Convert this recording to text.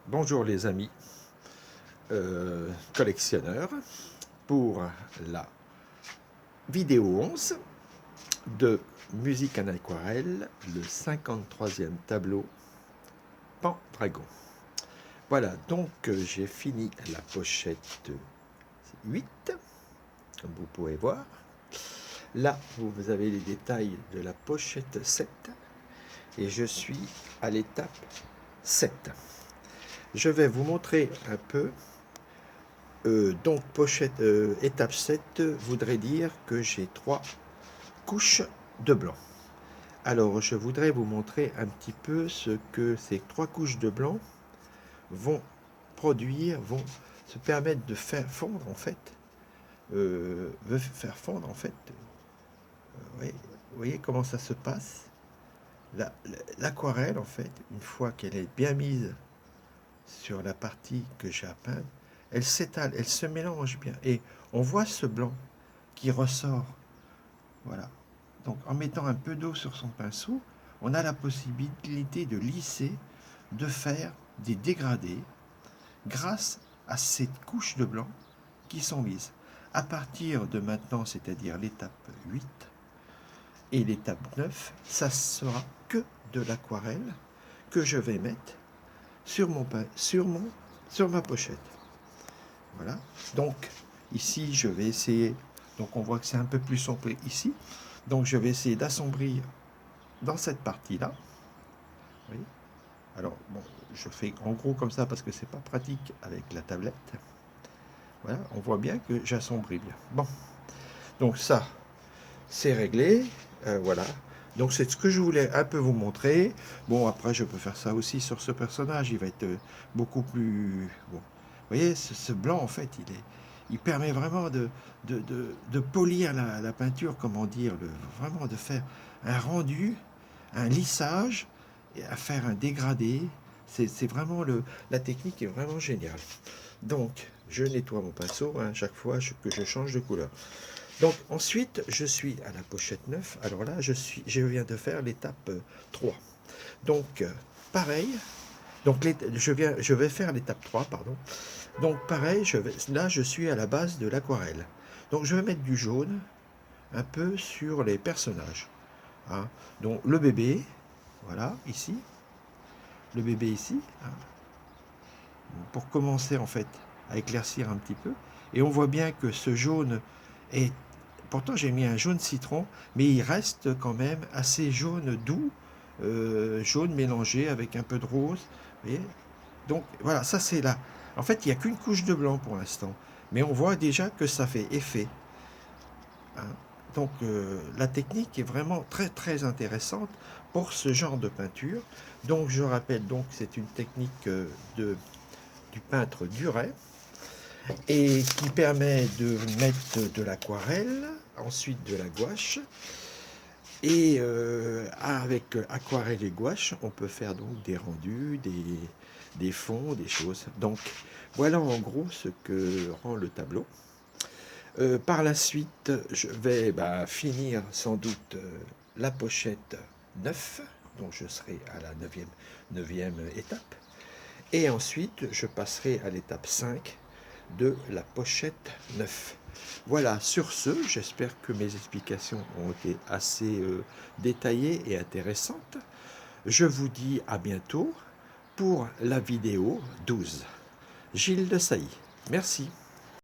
Bonjour les amis collectionneurs pour la vidéo 11 de musique en aquarelle, le 53e tableau Pendragon. Voilà, donc j'ai fini la pochette 8, comme vous pouvez voir. Là, vous avez les détails de la pochette 7 et je suis à l'étape 7. Je vais vous montrer un peu. Donc, étape 7 voudrait dire que j'ai 3 couches de blanc. Alors, je voudrais vous montrer un petit peu ce que ces 3 couches de blanc vont produire, vont se permettre de faire fondre en fait. Vous voyez comment ça se passe. L'aquarelle, en fait, une fois qu'elle est bien mise sur la partie que j'ai à peindre, elle s'étale, elle se mélange bien. Et on voit ce blanc qui ressort. Voilà. Donc en mettant un peu d'eau sur son pinceau, on a la possibilité de lisser, de faire des dégradés grâce à cette couche de blanc qui sont mises. À partir de maintenant, c'est-à-dire l'étape 8 et l'étape 9, ça sera que de l'aquarelle que je vais mettre sur ma pochette. Voilà. Donc ici je vais essayer, donc on voit que c'est un peu plus sombre ici, donc je vais essayer d'assombrir dans cette partie là. Alors bon, je fais en gros comme ça parce que c'est pas pratique avec la tablette. Voilà, on voit bien que j'assombris bien. Bon, donc ça c'est réglé. Voilà, donc c'est ce que je voulais un peu vous montrer. Bon, après je peux faire ça aussi sur ce personnage, il va être beaucoup plus bon. Vous voyez, ce blanc, en fait, il permet vraiment de polir la peinture, comment dire, vraiment de faire un rendu, un lissage, et à faire un dégradé. C'est vraiment la technique est vraiment géniale. Donc, je nettoie mon pinceau chaque fois que je change de couleur. Donc, ensuite, je suis à la pochette 9. Alors là, je viens de faire l'étape 3. Donc, pareil. Donc, je vais faire l'étape 3, pardon. Donc pareil, là je suis à la base de l'aquarelle. Donc je vais mettre du jaune un peu sur les personnages. Hein. Donc le bébé, voilà, ici. Le bébé ici. Hein. Pour commencer en fait à éclaircir un petit peu. Et on voit bien que ce jaune est... Pourtant j'ai mis un jaune citron, mais il reste quand même assez jaune doux. Jaune mélangé avec un peu de rose. Vous voyez. Donc voilà, ça c'est là. En fait, il n'y a qu'une couche de blanc pour l'instant. Mais on voit déjà que ça fait effet. Hein. Donc la technique est vraiment très très intéressante pour ce genre de peinture. Donc je rappelle, donc c'est une technique du peintre Duret et qui permet de mettre de l'aquarelle, ensuite de la gouache. Et avec aquarelle et gouache, on peut faire donc des rendus, des fonds, des choses. Donc voilà en gros ce que rend le tableau. Par la suite, je vais finir sans doute la pochette 9, donc je serai à la 9e étape. Et ensuite, je passerai à l'étape 5 de la pochette 9. Voilà, sur ce, j'espère que mes explications ont été assez détaillées et intéressantes. Je vous dis à bientôt pour la vidéo 12. Gilles de Sailly. Merci.